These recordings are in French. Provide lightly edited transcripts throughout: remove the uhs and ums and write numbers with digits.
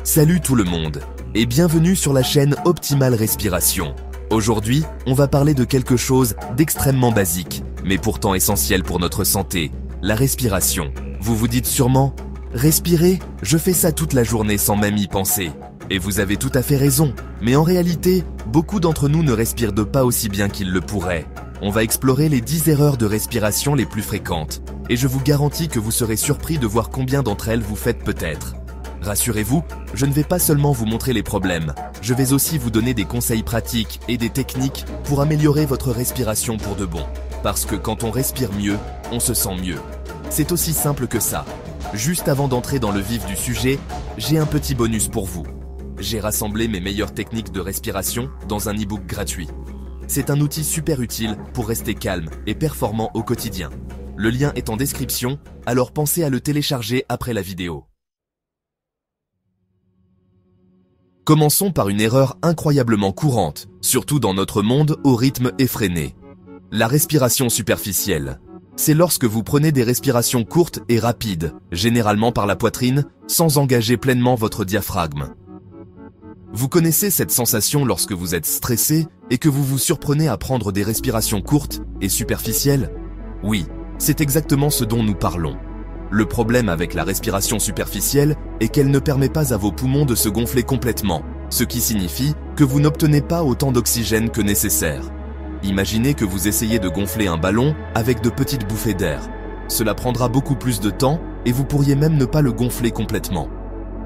Salut tout le monde et bienvenue sur la chaîne Optimal Respiration. Aujourd'hui, on va parler de quelque chose d'extrêmement basique, mais pourtant essentiel pour notre santé, la respiration. Vous vous dites sûrement, respirer, je fais ça toute la journée sans même y penser. Et vous avez tout à fait raison, mais en réalité, beaucoup d'entre nous ne respirent pas aussi bien qu'ils le pourraient. On va explorer les 10 erreurs de respiration les plus fréquentes, et je vous garantis que vous serez surpris de voir combien d'entre elles vous faites peut-être. Rassurez-vous, je ne vais pas seulement vous montrer les problèmes, je vais aussi vous donner des conseils pratiques et des techniques pour améliorer votre respiration pour de bon. Parce que quand on respire mieux, on se sent mieux. C'est aussi simple que ça. Juste avant d'entrer dans le vif du sujet, j'ai un petit bonus pour vous. J'ai rassemblé mes meilleures techniques de respiration dans un e-book gratuit. C'est un outil super utile pour rester calme et performant au quotidien. Le lien est en description, alors pensez à le télécharger après la vidéo. Commençons par une erreur incroyablement courante, surtout dans notre monde au rythme effréné. La respiration superficielle. C'est lorsque vous prenez des respirations courtes et rapides, généralement par la poitrine, sans engager pleinement votre diaphragme. Vous connaissez cette sensation lorsque vous êtes stressé et que vous vous surprenez à prendre des respirations courtes et superficielles? Oui, c'est exactement ce dont nous parlons. Le problème avec la respiration superficielle est qu'elle ne permet pas à vos poumons de se gonfler complètement, ce qui signifie que vous n'obtenez pas autant d'oxygène que nécessaire. Imaginez que vous essayez de gonfler un ballon avec de petites bouffées d'air. Cela prendra beaucoup plus de temps et vous pourriez même ne pas le gonfler complètement.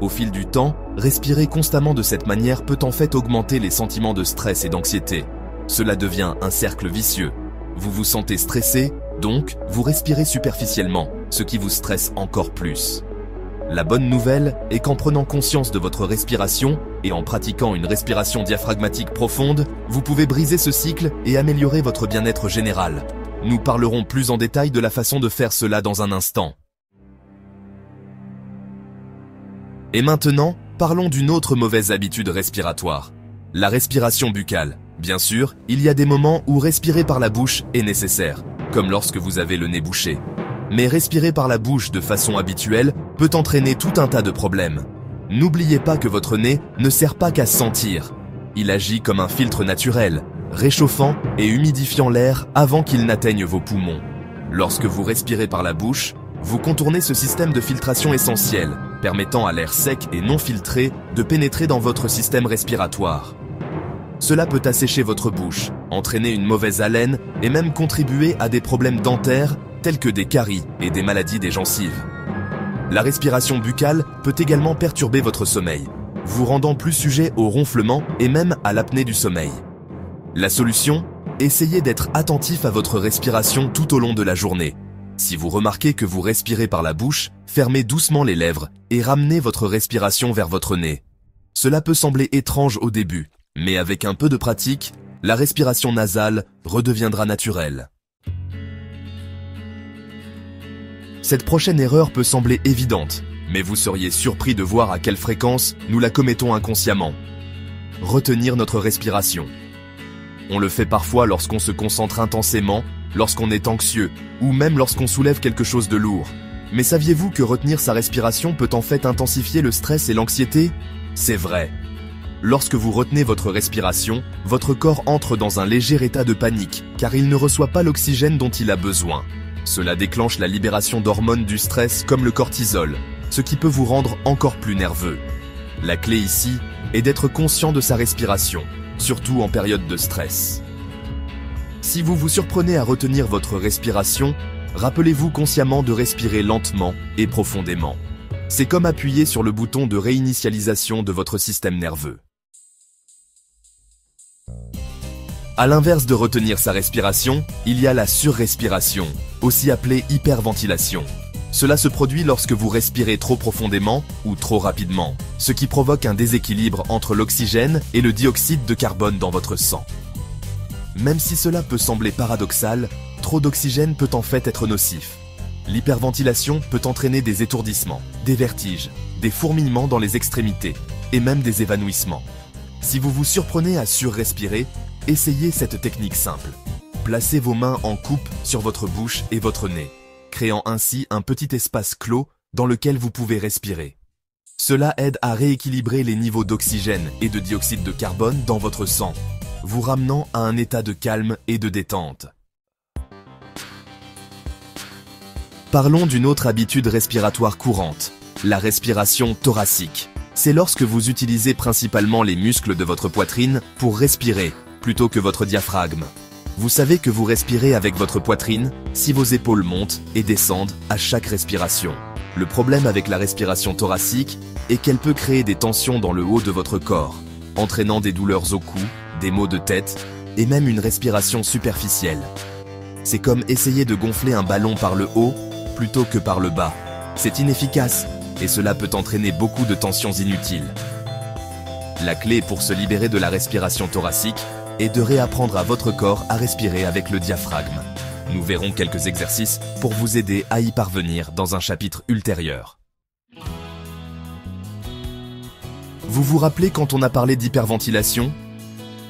Au fil du temps, respirer constamment de cette manière peut en fait augmenter les sentiments de stress et d'anxiété. Cela devient un cercle vicieux. Vous vous sentez stressé, donc vous respirez superficiellement, ce qui vous stresse encore plus. La bonne nouvelle est qu'en prenant conscience de votre respiration et en pratiquant une respiration diaphragmatique profonde, vous pouvez briser ce cycle et améliorer votre bien-être général. Nous parlerons plus en détail de la façon de faire cela dans un instant. Et maintenant, parlons d'une autre mauvaise habitude respiratoire. La respiration buccale. Bien sûr, il y a des moments où respirer par la bouche est nécessaire, comme lorsque vous avez le nez bouché. Mais respirer par la bouche de façon habituelle peut entraîner tout un tas de problèmes. N'oubliez pas que votre nez ne sert pas qu'à sentir. Il agit comme un filtre naturel, réchauffant et humidifiant l'air avant qu'il n'atteigne vos poumons. Lorsque vous respirez par la bouche, vous contournez ce système de filtration essentiel, permettant à l'air sec et non filtré de pénétrer dans votre système respiratoire. Cela peut assécher votre bouche, entraîner une mauvaise haleine et même contribuer à des problèmes dentaires tels que des caries et des maladies des gencives. La respiration buccale peut également perturber votre sommeil, vous rendant plus sujet au ronflement et même à l'apnée du sommeil. La solution? Essayez d'être attentif à votre respiration tout au long de la journée. Si vous remarquez que vous respirez par la bouche, fermez doucement les lèvres et ramenez votre respiration vers votre nez. Cela peut sembler étrange au début, mais avec un peu de pratique, la respiration nasale redeviendra naturelle. Cette prochaine erreur peut sembler évidente, mais vous seriez surpris de voir à quelle fréquence nous la commettons inconsciemment. Retenir notre respiration. On le fait parfois lorsqu'on se concentre intensément, lorsqu'on est anxieux, ou même lorsqu'on soulève quelque chose de lourd. Mais saviez-vous que retenir sa respiration peut en fait intensifier le stress et l'anxiété? C'est vrai. Lorsque vous retenez votre respiration, votre corps entre dans un léger état de panique, car il ne reçoit pas l'oxygène dont il a besoin. Cela déclenche la libération d'hormones du stress comme le cortisol, ce qui peut vous rendre encore plus nerveux. La clé ici est d'être conscient de sa respiration, surtout en période de stress. Si vous vous surprenez à retenir votre respiration, rappelez-vous consciemment de respirer lentement et profondément. C'est comme appuyer sur le bouton de réinitialisation de votre système nerveux. À l'inverse de retenir sa respiration, il y a la surrespiration, aussi appelée hyperventilation. Cela se produit lorsque vous respirez trop profondément ou trop rapidement, ce qui provoque un déséquilibre entre l'oxygène et le dioxyde de carbone dans votre sang. Même si cela peut sembler paradoxal, trop d'oxygène peut en fait être nocif. L'hyperventilation peut entraîner des étourdissements, des vertiges, des fourmillements dans les extrémités et même des évanouissements. Si vous vous surprenez à surrespirer, essayez cette technique simple. Placez vos mains en coupe sur votre bouche et votre nez, créant ainsi un petit espace clos dans lequel vous pouvez respirer. Cela aide à rééquilibrer les niveaux d'oxygène et de dioxyde de carbone dans votre sang, vous ramenant à un état de calme et de détente. Parlons d'une autre habitude respiratoire courante, la respiration thoracique. C'est lorsque vous utilisez principalement les muscles de votre poitrine pour respirer, plutôt que votre diaphragme. Vous savez que vous respirez avec votre poitrine si vos épaules montent et descendent à chaque respiration. Le problème avec la respiration thoracique est qu'elle peut créer des tensions dans le haut de votre corps, entraînant des douleurs au cou, des maux de tête et même une respiration superficielle. C'est comme essayer de gonfler un ballon par le haut plutôt que par le bas. C'est inefficace et cela peut entraîner beaucoup de tensions inutiles. La clé pour se libérer de la respiration thoracique est de réapprendre à votre corps à respirer avec le diaphragme. Nous verrons quelques exercices pour vous aider à y parvenir dans un chapitre ultérieur. Vous vous rappelez quand on a parlé d'hyperventilation?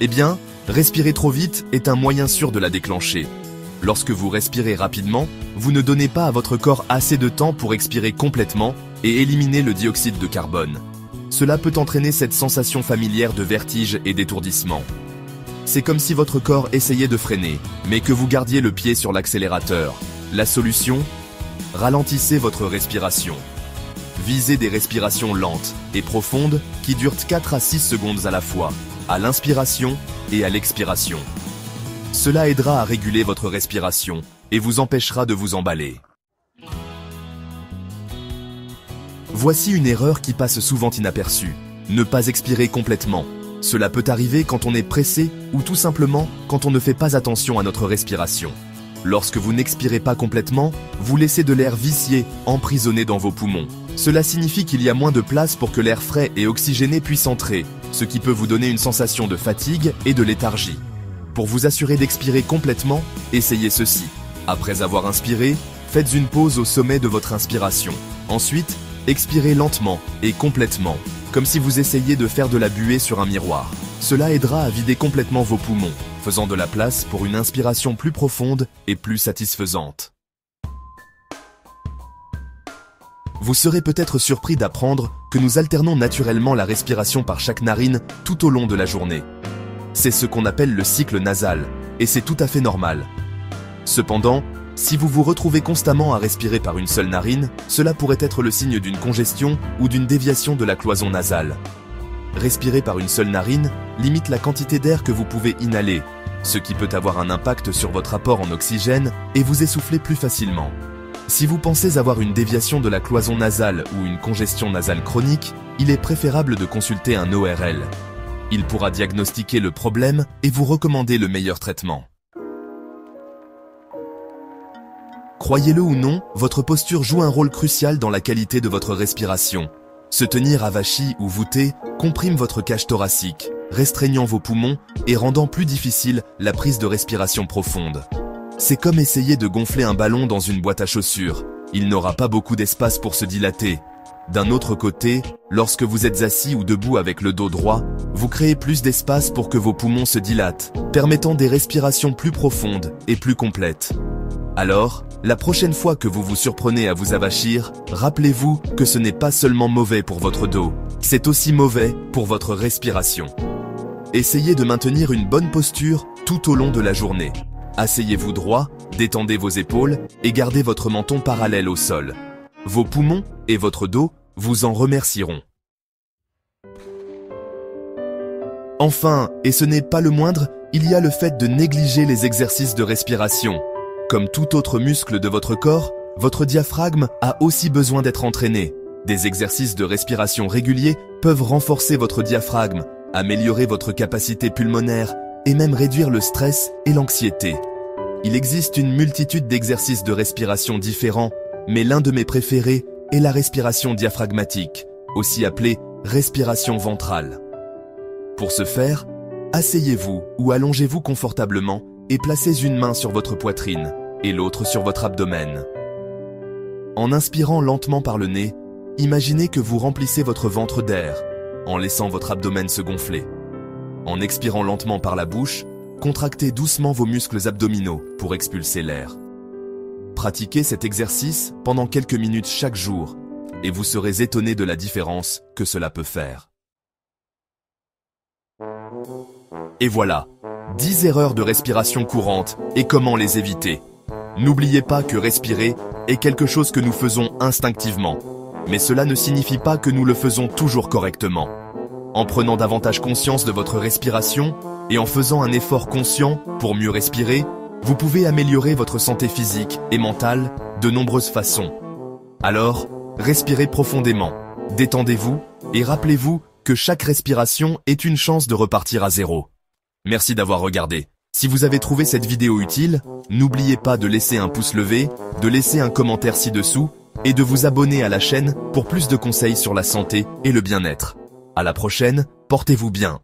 Eh bien, respirer trop vite est un moyen sûr de la déclencher. Lorsque vous respirez rapidement, vous ne donnez pas à votre corps assez de temps pour expirer complètement et éliminer le dioxyde de carbone. Cela peut entraîner cette sensation familière de vertige et d'étourdissement. C'est comme si votre corps essayait de freiner, mais que vous gardiez le pied sur l'accélérateur. La solution? Ralentissez votre respiration. Visez des respirations lentes et profondes qui durent 4 à 6 secondes à la fois, à l'inspiration et à l'expiration. Cela aidera à réguler votre respiration et vous empêchera de vous emballer. Voici une erreur qui passe souvent inaperçue. Ne pas expirer complètement. Cela peut arriver quand on est pressé ou tout simplement quand on ne fait pas attention à notre respiration. Lorsque vous n'expirez pas complètement, vous laissez de l'air vicié, emprisonné dans vos poumons. Cela signifie qu'il y a moins de place pour que l'air frais et oxygéné puisse entrer, ce qui peut vous donner une sensation de fatigue et de léthargie. Pour vous assurer d'expirer complètement, essayez ceci. Après avoir inspiré, faites une pause au sommet de votre inspiration. Ensuite, expirez lentement et complètement, comme si vous essayiez de faire de la buée sur un miroir. Cela aidera à vider complètement vos poumons, faisant de la place pour une inspiration plus profonde et plus satisfaisante. Vous serez peut-être surpris d'apprendre que nous alternons naturellement la respiration par chaque narine tout au long de la journée. C'est ce qu'on appelle le cycle nasal, et c'est tout à fait normal. Cependant, si vous vous retrouvez constamment à respirer par une seule narine, cela pourrait être le signe d'une congestion ou d'une déviation de la cloison nasale. Respirer par une seule narine limite la quantité d'air que vous pouvez inhaler, ce qui peut avoir un impact sur votre apport en oxygène et vous essouffler plus facilement. Si vous pensez avoir une déviation de la cloison nasale ou une congestion nasale chronique, il est préférable de consulter un ORL. Il pourra diagnostiquer le problème et vous recommander le meilleur traitement. Croyez-le ou non, votre posture joue un rôle crucial dans la qualité de votre respiration. Se tenir avachi ou voûté comprime votre cage thoracique, restreignant vos poumons et rendant plus difficile la prise de respiration profonde. C'est comme essayer de gonfler un ballon dans une boîte à chaussures. Il n'aura pas beaucoup d'espace pour se dilater. D'un autre côté, lorsque vous êtes assis ou debout avec le dos droit, vous créez plus d'espace pour que vos poumons se dilatent, permettant des respirations plus profondes et plus complètes. Alors, la prochaine fois que vous vous surprenez à vous avachir, rappelez-vous que ce n'est pas seulement mauvais pour votre dos, c'est aussi mauvais pour votre respiration. Essayez de maintenir une bonne posture tout au long de la journée. Asseyez-vous droit, détendez vos épaules et gardez votre menton parallèle au sol. Vos poumons et votre dos vous en remercieront. Enfin, et ce n'est pas le moindre, il y a le fait de négliger les exercices de respiration. Comme tout autre muscle de votre corps, votre diaphragme a aussi besoin d'être entraîné. Des exercices de respiration réguliers peuvent renforcer votre diaphragme, améliorer votre capacité pulmonaire et même réduire le stress et l'anxiété. Il existe une multitude d'exercices de respiration différents, mais l'un de mes préférés est la respiration diaphragmatique, aussi appelée respiration ventrale. Pour ce faire, asseyez-vous ou allongez-vous confortablement et placez une main sur votre poitrine et l'autre sur votre abdomen. En inspirant lentement par le nez, imaginez que vous remplissez votre ventre d'air, en laissant votre abdomen se gonfler. En expirant lentement par la bouche, contractez doucement vos muscles abdominaux pour expulser l'air. Pratiquez cet exercice pendant quelques minutes chaque jour et vous serez étonné de la différence que cela peut faire. Et voilà, 10 erreurs de respiration courante et comment les éviter. N'oubliez pas que respirer est quelque chose que nous faisons instinctivement, mais cela ne signifie pas que nous le faisons toujours correctement. En prenant davantage conscience de votre respiration et en faisant un effort conscient pour mieux respirer, vous pouvez améliorer votre santé physique et mentale de nombreuses façons. Alors, respirez profondément, détendez-vous et rappelez-vous que chaque respiration est une chance de repartir à zéro. Merci d'avoir regardé. Si vous avez trouvé cette vidéo utile, n'oubliez pas de laisser un pouce levé, de laisser un commentaire ci-dessous et de vous abonner à la chaîne pour plus de conseils sur la santé et le bien-être. À la prochaine, portez-vous bien.